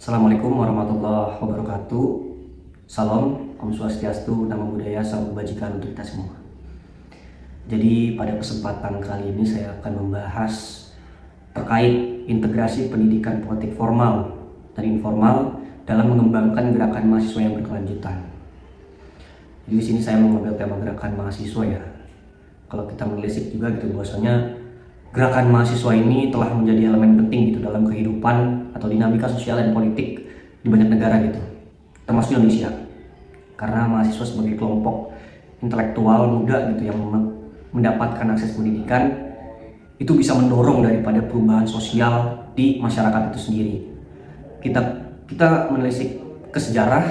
Assalamualaikum warahmatullahi wabarakatuh. Salam, Om Swastiastu, Namo Buddhaya, Salam Kebajikan untuk kita semua. Jadi pada kesempatan kali ini saya akan membahas terkait integrasi pendidikan politik formal dan informal dalam mengembangkan gerakan mahasiswa yang berkelanjutan. Jadi di sini saya mengambil tema gerakan mahasiswa ya. Kalau kita menelisik juga gitu bahwasanya gerakan mahasiswa ini telah menjadi elemen penting gitu dalam kehidupan atau dinamika sosial dan politik di banyak negara gitu, termasuk Indonesia. Karena mahasiswa sebagai kelompok intelektual muda gitu yang mendapatkan akses pendidikan itu bisa mendorong daripada perubahan sosial di masyarakat itu sendiri. Kita menelisik ke sejarah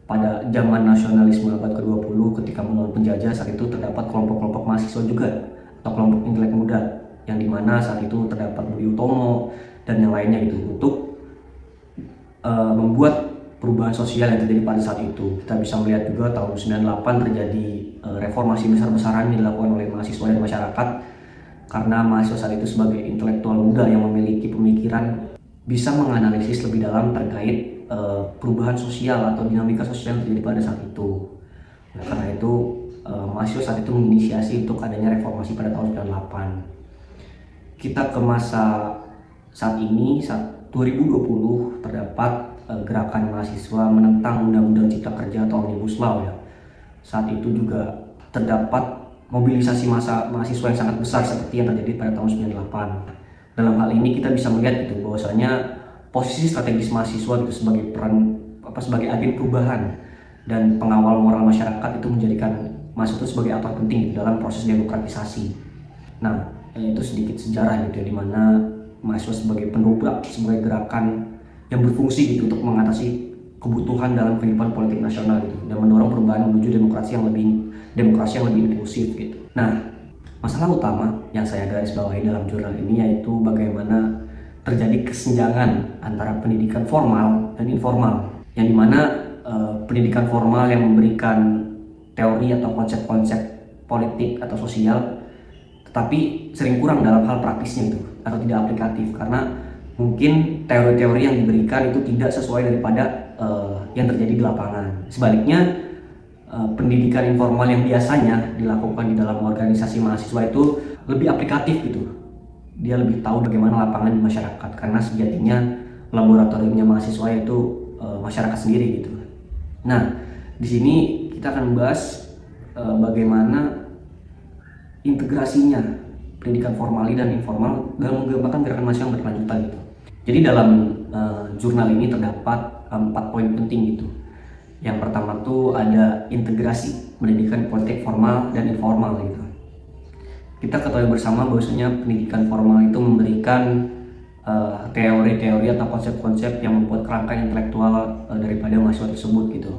pada zaman nasionalisme abad ke-20 ketika melawan penjajah, saat itu terdapat kelompok-kelompok mahasiswa juga atau kelompok intelek muda yang dimana saat itu terdapat Budi Utomo dan yang lainnya gitu untuk membuat perubahan sosial yang terjadi pada saat itu. Kita bisa melihat juga tahun 98 terjadi reformasi besar-besaran yang dilakukan oleh mahasiswa dan masyarakat karena mahasiswa saat itu sebagai intelektual muda yang memiliki pemikiran bisa menganalisis lebih dalam terkait perubahan sosial atau dinamika sosial yang terjadi pada saat itu. Nah, karena itu mahasiswa saat itu menginisiasi untuk adanya reformasi pada tahun 98. Kita ke masa saat ini, saat 2020 terdapat gerakan mahasiswa menentang Undang-Undang Cipta Kerja atau Omnibus Law ya. Saat itu juga terdapat mobilisasi massa mahasiswa yang sangat besar seperti yang terjadi pada tahun 98. Dalam hal ini kita bisa melihat gitu bahwasanya posisi strategis mahasiswa itu sebagai agen perubahan dan pengawal moral masyarakat itu menjadikan mahasiswa itu sebagai aktor penting dalam proses demokratisasi. Nah, itu sedikit sejarah gitu ya, dimana mahasiswa sebagai pendobrak, sebagai gerakan yang berfungsi gitu untuk mengatasi kebutuhan dalam kehidupan politik nasional gitu dan mendorong perubahan menuju demokrasi yang lebih inklusif gitu. Nah, masalah utama yang saya garis bawahi dalam jurnal ini yaitu bagaimana terjadi kesenjangan antara pendidikan formal dan informal, yang dimana pendidikan formal yang memberikan teori atau konsep-konsep politik atau sosial tetapi sering kurang dalam hal praktisnya itu atau tidak aplikatif karena mungkin teori-teori yang diberikan itu tidak sesuai daripada yang terjadi di lapangan. Sebaliknya pendidikan informal yang biasanya dilakukan di dalam organisasi mahasiswa itu lebih aplikatif gitu. Dia lebih tahu bagaimana lapangan di masyarakat karena sejatinya laboratoriumnya mahasiswa itu masyarakat sendiri gitu. Nah, di sini kita akan membahas bagaimana integrasinya pendidikan formal dan informal dalam mengembangkan gerakan mahasiswa yang berkelanjutan gitu. Jadi dalam jurnal ini terdapat 4 poin penting gitu. Yang pertama tuh ada integrasi pendidikan politik formal dan informal gitu. Kita ketahui bersama bahwasanya pendidikan formal itu memberikan teori-teori atau konsep-konsep yang membuat kerangka intelektual daripada mahasiswa tersebut gitu.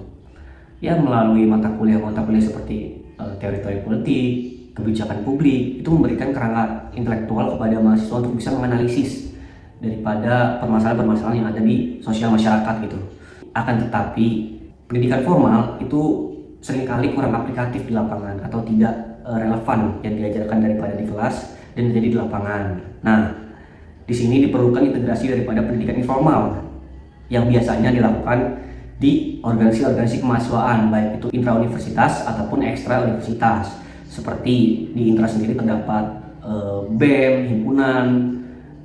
Ya melalui mata kuliah seperti teori-teori politik, kebijakan publik, itu memberikan kerangka intelektual kepada mahasiswa untuk bisa menganalisis daripada permasalahan-permasalahan yang ada di sosial masyarakat gitu. Akan tetapi pendidikan formal itu seringkali kurang aplikatif di lapangan atau tidak relevan yang diajarkan daripada di kelas dan terjadi di lapangan. Nah, di sini diperlukan integrasi daripada pendidikan informal yang biasanya dilakukan di organisasi-organisasi kemahasiswaan, baik itu intra-universitas ataupun ekstra-universitas. Seperti di intra sendiri terdapat BEM, himpunan,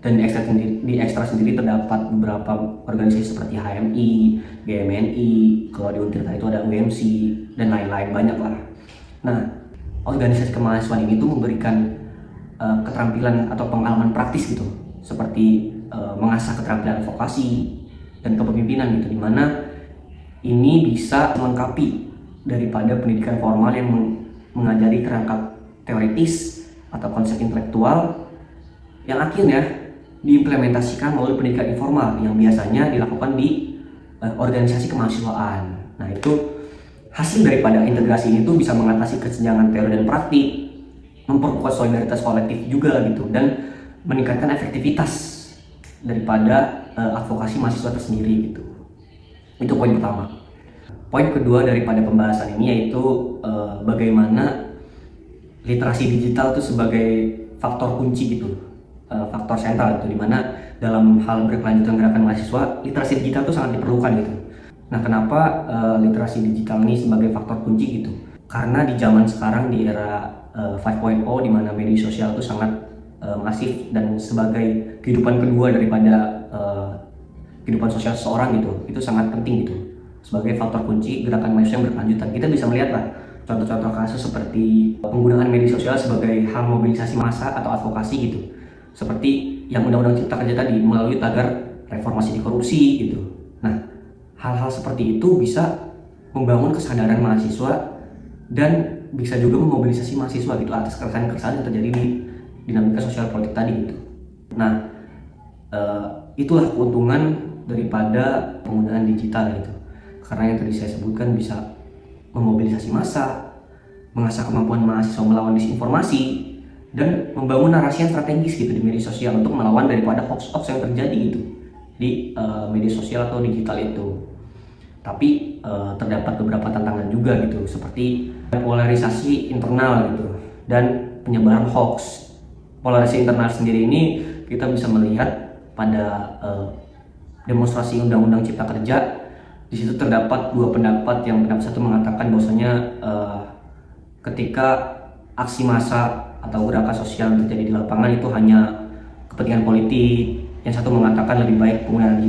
dan di ekstra sendiri terdapat beberapa organisasi seperti HMI, GMNI, kalau di Untirta itu ada UMC, dan lain-lain banyak lah. Nah, organisasi kemahasiswaan ini tuh memberikan keterampilan atau pengalaman praktis gitu, seperti mengasah keterampilan advokasi dan kepemimpinan gitu, dimana ini bisa melengkapi daripada pendidikan formal yang mengajari kerangka teoritis atau konsep intelektual yang akhirnya diimplementasikan melalui pendidikan informal yang biasanya dilakukan di organisasi kemahasiswaan. Nah, itu hasil daripada integrasi ini tuh bisa mengatasi kesenjangan teori dan praktik, memperkuat solidaritas kolektif juga gitu, dan meningkatkan efektivitas daripada advokasi mahasiswa tersendiri gitu. Itu poin pertama. Poin kedua daripada pembahasan ini yaitu bagaimana literasi digital itu sebagai faktor kunci gitu, faktor sentral itu, dimana dalam hal berkelanjutan gerakan mahasiswa, literasi digital itu sangat diperlukan gitu. Nah, kenapa literasi digital ini sebagai faktor kunci gitu? Karena di zaman sekarang, di era 5.0, di mana media sosial itu sangat masif dan sebagai kehidupan kedua daripada kehidupan sosial seseorang gitu, itu sangat penting gitu sebagai faktor kunci gerakan mahasiswa yang berkelanjutan. Kita bisa melihat lah contoh-contoh kasus seperti penggunaan media sosial sebagai hal mobilisasi massa atau advokasi gitu, seperti yang Undang-Undang Cipta Kerja tadi melalui tagar reformasi di korupsi gitu. Nah, hal-hal seperti itu bisa membangun kesadaran mahasiswa dan bisa juga memobilisasi mahasiswa gitu atas keresahan-keresahan yang terjadi di dinamika sosial politik tadi gitu. Nah, itulah keuntungan daripada penggunaan digital gitu. Karena yang tadi saya sebutkan bisa memobilisasi massa, mengasah kemampuan mahasiswa melawan disinformasi, dan membangun narasi yang strategis gitu di media sosial untuk melawan daripada hoax-hoax yang terjadi gitu di media sosial atau digital itu. Tapi terdapat beberapa tantangan juga gitu, seperti polarisasi internal gitu dan penyebaran hoax. Polarisasi internal sendiri ini kita bisa melihat pada demonstrasi Undang-Undang Cipta Kerja. Di situ terdapat dua pendapat. Yang pendapat satu mengatakan bahwasanya ketika aksi massa atau gerakan sosial yang terjadi di lapangan itu hanya kepentingan politik. Yang satu mengatakan lebih baik penggunaan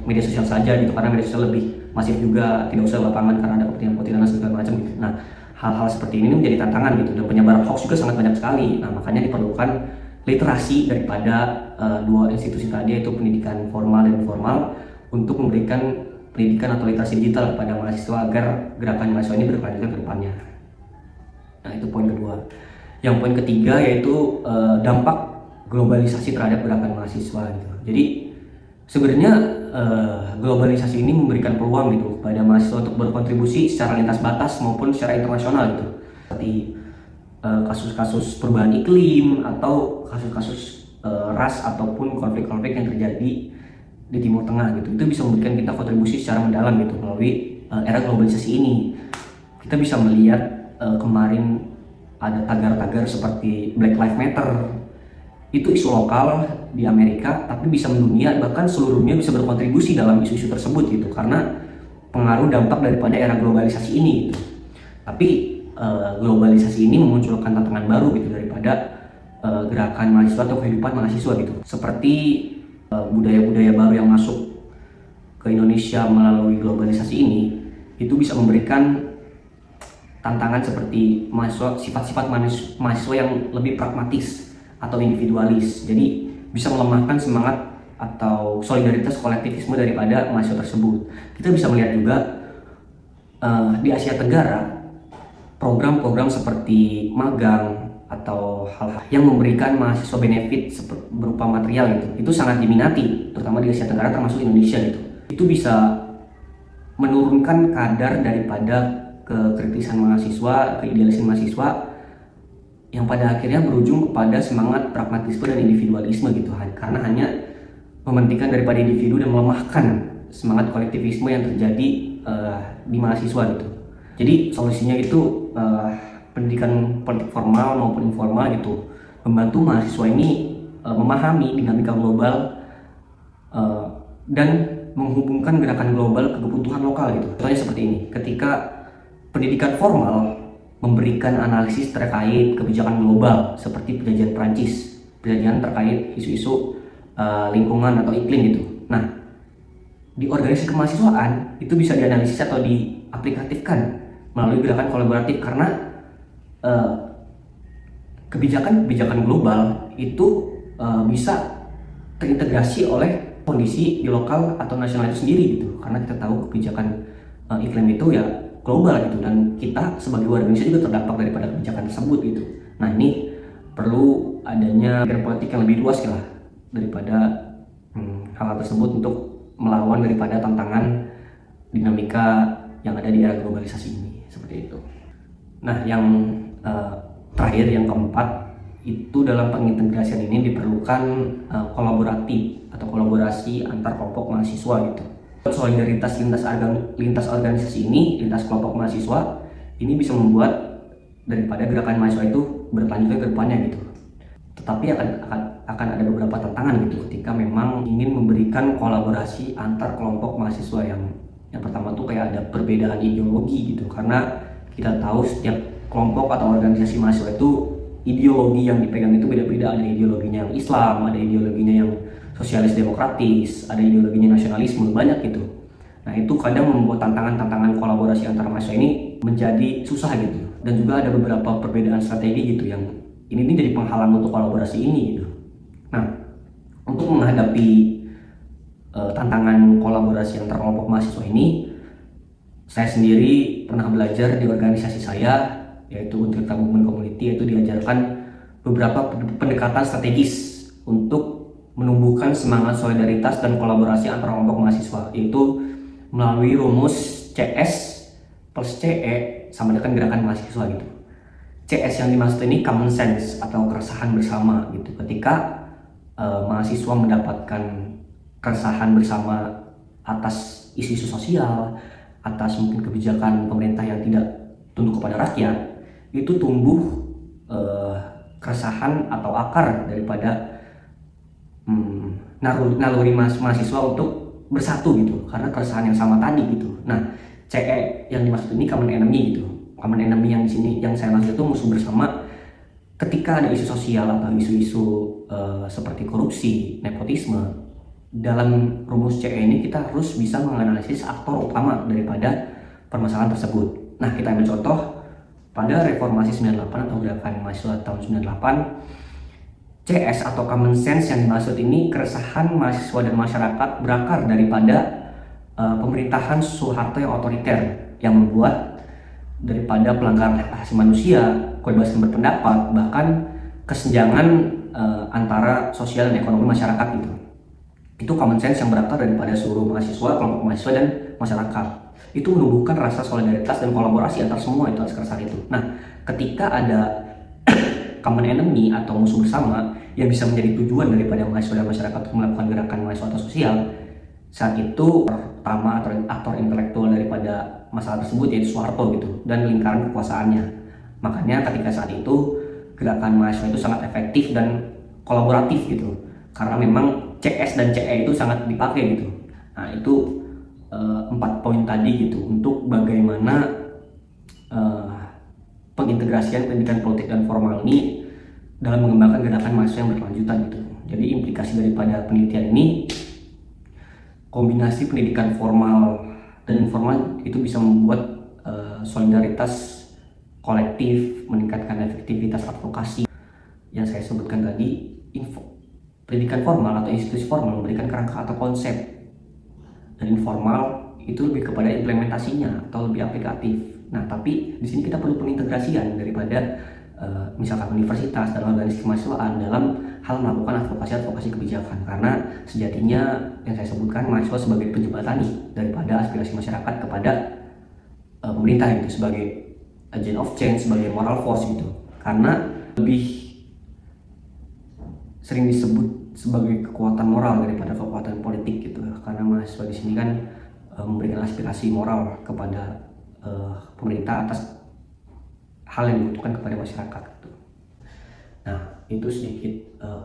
media sosial saja gitu, karena media sosial lebih masif juga, tidak usah lapangan karena ada kepentingan politik dan segala macam gitu. Nah, hal-hal seperti ini menjadi tantangan gitu, dan penyebaran hoax juga sangat banyak sekali. Nah, makanya diperlukan literasi daripada dua institusi tadi, yaitu pendidikan formal dan informal, untuk memberikan pendidikan atau literasi digital kepada mahasiswa agar gerakan mahasiswa ini berkelanjutan ke depannya. Nah, itu poin kedua. Yang poin ketiga yaitu dampak globalisasi terhadap gerakan mahasiswa gitu. Jadi sebenarnya globalisasi ini memberikan peluang gitu kepada mahasiswa untuk berkontribusi secara lintas batas maupun secara internasional gitu. Seperti kasus-kasus perubahan iklim atau kasus-kasus ras ataupun konflik-konflik yang terjadi di Timur Tengah gitu. Itu bisa memberikan kita kontribusi secara mendalam gitu melalui era globalisasi ini. Kita bisa melihat kemarin ada tagar-tagar seperti Black Lives Matter. Itu isu lokal di Amerika tapi bisa mendunia, bahkan seluruh dunia bisa berkontribusi dalam isu-isu tersebut gitu, karena pengaruh dampak daripada era globalisasi ini gitu. Tapi globalisasi ini memunculkan tantangan baru gitu daripada gerakan mahasiswa atau kehidupan mahasiswa gitu, seperti budaya-budaya baru yang masuk ke Indonesia melalui globalisasi ini. Itu bisa memberikan tantangan seperti sifat-sifat mahasiswa yang lebih pragmatis atau individualis, jadi bisa melemahkan semangat atau solidaritas kolektivisme daripada mahasiswa tersebut. Kita bisa melihat juga di Asia Tenggara program-program seperti magang atau hal-hal yang memberikan mahasiswa benefit berupa material gitu, itu sangat diminati, terutama di Asia Tenggara termasuk Indonesia gitu. Itu bisa menurunkan kadar daripada kekritisan mahasiswa, keidealisan mahasiswa, yang pada akhirnya berujung kepada semangat pragmatisme dan individualisme gitu, karena hanya mementingkan daripada individu dan melemahkan semangat kolektivisme yang terjadi di mahasiswa gitu. Jadi solusinya itu pendidikan politik formal maupun informal gitu, membantu mahasiswa ini memahami dinamika global dan menghubungkan gerakan global ke kebutuhan lokal gitu. Contohnya seperti ini, ketika pendidikan formal memberikan analisis terkait kebijakan global seperti perjanjian Prancis, perjanjian terkait isu-isu lingkungan atau iklim gitu. Nah, di organisasi kemahasiswaan itu bisa dianalisis atau diaplikatifkan melalui gerakan kolaboratif, karena kebijakan global itu bisa terintegrasi oleh kondisi di lokal atau nasional itu sendiri gitu, karena kita tahu kebijakan iklim itu ya global gitu, dan kita sebagai warga Indonesia juga terdampak daripada kebijakan tersebut gitu. Nah, ini perlu adanya pikiran politik yang lebih luas lah daripada hal tersebut untuk melawan daripada tantangan dinamika yang ada di era globalisasi ini, seperti itu. Nah, yang terakhir, yang keempat, itu dalam pengintegrasian ini diperlukan kolaboratif atau kolaborasi antar kelompok mahasiswa gitu. Solidaritas lintas organisasi ini, lintas kelompok mahasiswa ini bisa membuat daripada gerakan mahasiswa itu berlanjut ke depannya gitu. Tetapi akan ada beberapa tantangan gitu ketika memang ingin memberikan kolaborasi antar kelompok mahasiswa. Yang pertama tuh kayak ada perbedaan ideologi gitu, karena kita tahu setiap kelompok atau organisasi mahasiswa itu ideologi yang dipegang itu beda-beda. Ada ideologinya yang Islam, ada ideologinya yang sosialis demokratis, ada ideologinya nasionalisme, banyak gitu. Nah itu kadang membuat tantangan kolaborasi antara mahasiswa ini menjadi susah gitu. Dan juga ada beberapa perbedaan strategi gitu yang ini jadi penghalang untuk kolaborasi ini gitu. Nah, untuk menghadapi tantangan kolaborasi antar kelompok mahasiswa ini, saya sendiri pernah belajar di organisasi saya, yaitu Untirta Movement Community, yaitu diajarkan beberapa pendekatan strategis untuk menumbuhkan semangat solidaritas dan kolaborasi antara kelompok mahasiswa, yaitu melalui rumus CS plus CE sama dengan gerakan mahasiswa gitu. CS yang dimaksud ini common sense atau keresahan bersama gitu. Ketika mahasiswa mendapatkan keresahan bersama atas isu-isu sosial, atas mungkin kebijakan pemerintah yang tidak tunduk kepada rakyat, itu tumbuh keresahan atau akar daripada naluri mahasiswa untuk bersatu gitu, karena keresahan yang sama tadi gitu. Nah, CE yang dimaksud ini common enemy gitu. Common enemy yang di sini yang saya maksud itu musuh bersama. Ketika ada isu sosial atau isu-isu seperti korupsi, nepotisme, dalam rumus CE ini kita harus bisa menganalisis aktor utama daripada permasalahan tersebut. Nah, kita ambil contoh pada reformasi 98 atau gerakan mahasiswa tahun 98. CS atau common sense yang dimaksud ini keresahan mahasiswa dan masyarakat berakar daripada pemerintahan Soeharto yang otoriter, yang membuat daripada pelanggaran hak asasi manusia, kebebasan berpendapat, bahkan kesenjangan antara sosial dan ekonomi masyarakat gitu. Itu common sense yang berakar daripada seluruh mahasiswa, kelompok mahasiswa dan masyarakat. Itu menumbuhkan rasa solidaritas dan kolaborasi antar semua itu atas keresahan itu. Nah, ketika ada common enemy atau musuh bersama yang bisa menjadi tujuan daripada mahasiswa dan masyarakat untuk melakukan gerakan mahasiswa atau sosial, saat itu pertama atau aktor intelektual daripada masalah tersebut yaitu Soeharto gitu dan lingkaran kekuasaannya. Makanya ketika saat itu gerakan mahasiswa itu sangat efektif dan kolaboratif gitu, karena memang CS dan CE itu sangat dipakai gitu. Nah itu 4 poin tadi gitu untuk bagaimana pengintegrasian pendidikan politik dan formal ini dalam mengembangkan gerakan mahasiswa yang berkelanjutan gitu. Jadi implikasi daripada penelitian ini, kombinasi pendidikan formal dan informal itu bisa membuat solidaritas kolektif, meningkatkan efektivitas advokasi yang saya sebutkan tadi. Pendidikan formal atau institusi formal memberikan kerangka atau konsep, dan informal itu lebih kepada implementasinya atau lebih aplikatif. Nah, tapi di sini kita perlu pengintegrasian daripada misalkan universitas dan organisasi kemahasiswaan dalam hal melakukan advokasi kebijakan, karena sejatinya yang saya sebutkan mahasiswa sebagai penjembatan daripada aspirasi masyarakat kepada pemerintah itu sebagai agent of change, sebagai moral force gitu. Karena lebih sering disebut sebagai kekuatan moral daripada kekuatan politik gitu, karena mahasiswa di sini kan memberikan aspirasi moral kepada pemerintah atas hal yang dibutuhkan kepada masyarakat gitu. Nah, itu sedikit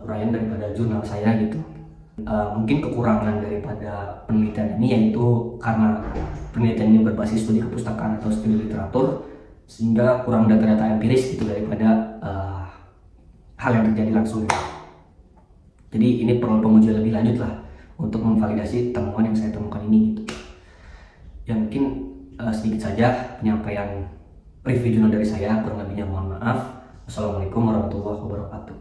uraian daripada jurnal saya gitu. Mungkin kekurangan daripada penelitian ini yaitu karena penelitian ini berbasis studi kepustakaan atau studi literatur, sehingga kurang data-data empiris gitu daripada hal yang terjadi langsung. Jadi ini perlu pengujian lebih lanjut lah untuk memvalidasi temuan yang saya temukan ini gitu. Ya mungkin sedikit saja penyampaian review jurnal dari saya, kurang lebihnya mohon maaf. Wassalamualaikum warahmatullahi wabarakatuh.